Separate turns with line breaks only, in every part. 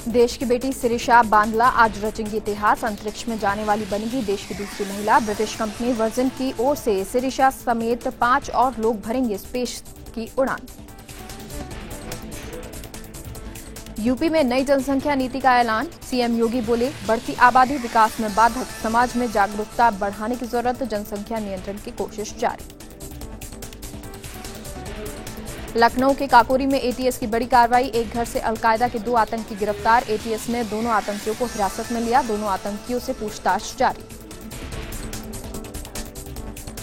देश की बेटी सिरिशा बांदला आज रचेंगी इतिहास। अंतरिक्ष में जाने वाली बनेगी देश की दूसरी महिला। ब्रिटिश कंपनी वर्जिन की ओर से सिरिशा समेत 5 और लोग भरेंगे स्पेस की उड़ान। यूपी में नई जनसंख्या नीति का ऐलान। सीएम योगी बोले, बढ़ती आबादी विकास में बाधक, समाज में जागरूकता बढ़ाने की जरूरत। जनसंख्या नियंत्रण की कोशिश जारी। लखनऊ के काकोरी में एटीएस की बड़ी कार्रवाई। एक घर से अलकायदा के 2 आतंकी गिरफ्तार। एटीएस ने दोनों आतंकियों को हिरासत में लिया। दोनों आतंकियों से पूछताछ जारी।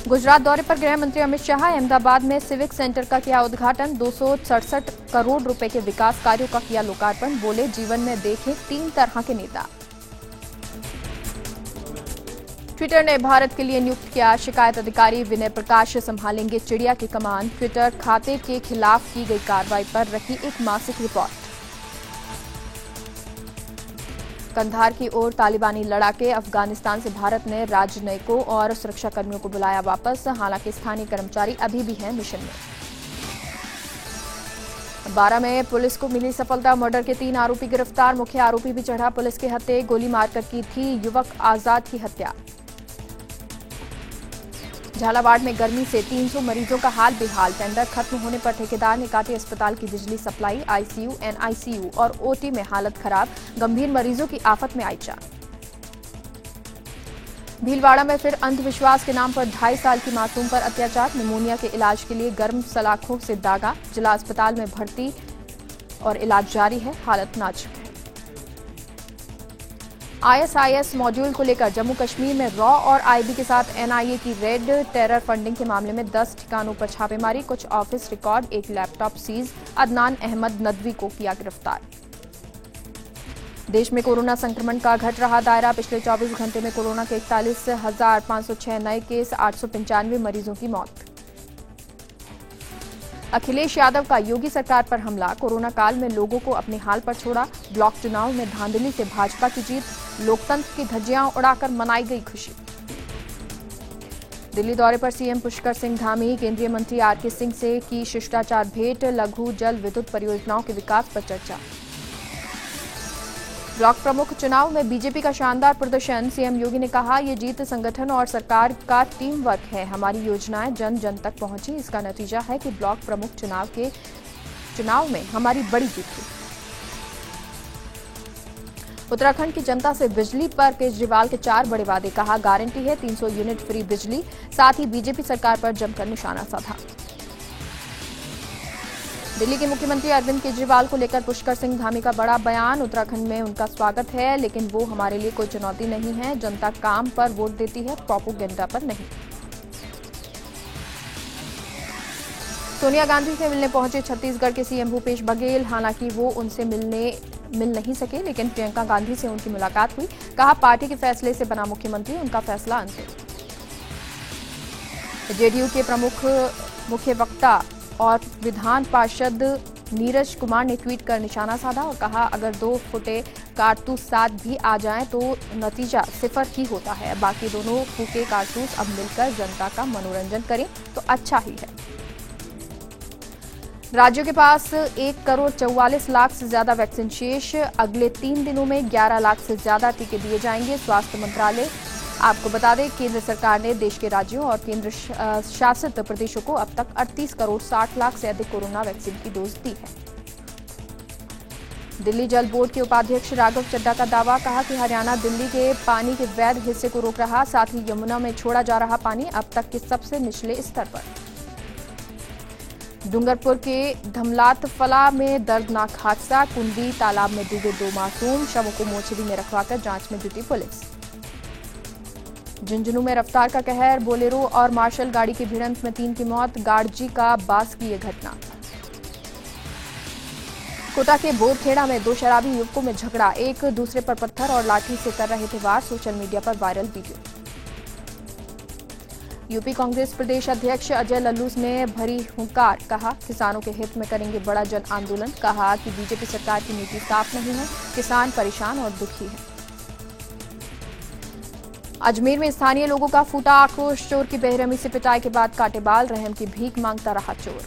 गुजरात दौरे पर गृह मंत्री अमित शाह। अहमदाबाद में सिविक सेंटर का किया उद्घाटन। 267 करोड़ रुपए के विकास कार्यों का किया लोकार्पण। बोले, जीवन में देखे 3 तरह के नेता। ट्विटर ने भारत के लिए नियुक्त किया शिकायत अधिकारी। विनय प्रकाश संभालेंगे चिड़िया की कमान। ट्विटर खाते के खिलाफ की गई कार्रवाई पर रखी एक मासिक रिपोर्ट। कंधार की ओर तालिबानी लड़ाके। अफगानिस्तान से भारत ने राजनयिकों और सुरक्षाकर्मियों को बुलाया वापस। हालांकि स्थानीय कर्मचारी अभी भी हैं मिशन में। 12 में पुलिस को मिली सफलता। मर्डर के 3 आरोपी गिरफ्तार। मुख्य आरोपी भी चढ़ा पुलिस के हत्थे। गोली मारकर की थी युवक आजाद की हत्या। झालावाड़ में गर्मी से 300 मरीजों का हाल बेहाल। टेंडर खत्म होने पर ठेकेदार ने काटी अस्पताल की बिजली सप्लाई। आईसीयू, एनआईसीयू और ओटी में हालत खराब। गंभीर मरीजों की आफत में आई जान। भीलवाड़ा में फिर अंधविश्वास के नाम पर 2.5 साल की मासूम पर अत्याचार। निमोनिया के इलाज के लिए गर्म सलाखों से दागा। जिला अस्पताल में भर्ती और इलाज जारी है। हालत नाजुक है। आईएसआईएस मॉड्यूल को लेकर जम्मू कश्मीर में रॉ और आईबी के साथ एनआईए की रेड। टेरर फंडिंग के मामले में 10 ठिकानों पर छापेमारी। कुछ ऑफिस रिकॉर्ड, एक लैपटॉप सीज। अदनान अहमद नदवी को किया गिरफ्तार। देश में कोरोना संक्रमण का घट रहा दायरा। पिछले 24 घंटे में कोरोना के 41,506 नए केस। 895 मरीजों की मौत। अखिलेश यादव का योगी सरकार पर हमला। कोरोना काल में लोगों को अपने हाल पर छोड़ा। ब्लॉक चुनाव में धांधली से भाजपा की जीत। लोकतंत्र की धज्जियां उड़ाकर मनाई गई खुशी। दिल्ली दौरे पर सीएम पुष्कर सिंह धामी। केंद्रीय मंत्री आरके सिंह से की शिष्टाचार भेंट। लघु जल विद्युत परियोजनाओं के विकास पर चर्चा। ब्लॉक प्रमुख चुनाव में बीजेपी का शानदार प्रदर्शन। सीएम योगी ने कहा, ये जीत संगठन और सरकार का टीम वर्क है। हमारी योजनाएं जन जन तक पहुंची। इसका नतीजा है कि ब्लॉक प्रमुख चुनाव में हमारी बड़ी जीत थी। उत्तराखंड की जनता से बिजली पर केजरीवाल के 4 बड़े वादे। कहा, गारंटी है 300 यूनिट फ्री बिजली। साथ ही बीजेपी सरकार पर जमकर निशाना साधा। दिल्ली के मुख्यमंत्री अरविंद केजरीवाल को लेकर पुष्कर सिंह धामी का बड़ा बयान। उत्तराखंड में उनका स्वागत है, लेकिन वो हमारे लिए कोई चुनौती नहीं है। जनता काम पर वोट देती है, प्रोपेगेंडा पर नहीं। सोनिया गांधी से मिलने पहुंचे छत्तीसगढ़ के सीएम भूपेश बघेल। हालांकि वो उनसे मिल नहीं सके, लेकिन प्रियंका गांधी से उनकी मुलाकात हुई। कहा, पार्टी के फैसले से बना मुख्यमंत्री, उनका फैसला अंतिम। जेडीयू के प्रमुख मुख्य वक्ता और विधान पार्षद नीरज कुमार ने ट्वीट कर निशाना साधा और कहा, अगर 2 फुटे कारतूस साथ भी आ जाएं तो नतीजा 0 ही होता है। बाकी दोनों फूके कारतूस अब मिलकर जनता का मनोरंजन करें तो अच्छा ही है। राज्यों के पास 1,44,00,000 से ज्यादा वैक्सीन शेष। अगले 3 दिनों में 11 लाख से ज्यादा टीके दिए जाएंगे। स्वास्थ्य मंत्रालय। आपको बता दें, केंद्र सरकार ने देश के राज्यों और केंद्र शासित प्रदेशों को अब तक 38,60,00,000 से अधिक कोरोना वैक्सीन की डोज दी है। दिल्ली जल बोर्ड के उपाध्यक्ष राघव चड्ढा का दावा। कहा कि हरियाणा दिल्ली के पानी के वैध हिस्से को रोक रहा। साथ ही यमुना में छोड़ा जा रहा पानी अब तक के सबसे निचले स्तर पर। डूंगरपुर के धमलातफला में दर्दनाक हादसा। कुंडी तालाब में डूबे 2 मासूम। शवों को मोर्चरी में रखवाकर जांच में जुटी पुलिस। झुंझुनू में रफ्तार का कहर। बोलेरो और मार्शल गाड़ी की भिड़ंत में 3 की मौत। गाड़जी का बास की यह घटना। कोटा के बोरखेड़ा में 2 शराबी युवकों में झगड़ा। एक दूसरे पर पत्थर और लाठी से कर रहे थे वार। सोशल मीडिया पर वायरल वीडियो। यूपी कांग्रेस प्रदेश अध्यक्ष अजय लल्लू ने भरी हुंकार। कहा, किसानों के हित में करेंगे बड़ा जन आंदोलन। कहा कि बीजेपी सरकार की नीति साफ नहीं है। किसान परेशान और दुखी है। अजमेर में स्थानीय लोगों का फूटा आक्रोश। चोर की बेरहमी से पिटाई के बाद काटे बाल। रहम की भीख मांगता रहा चोर।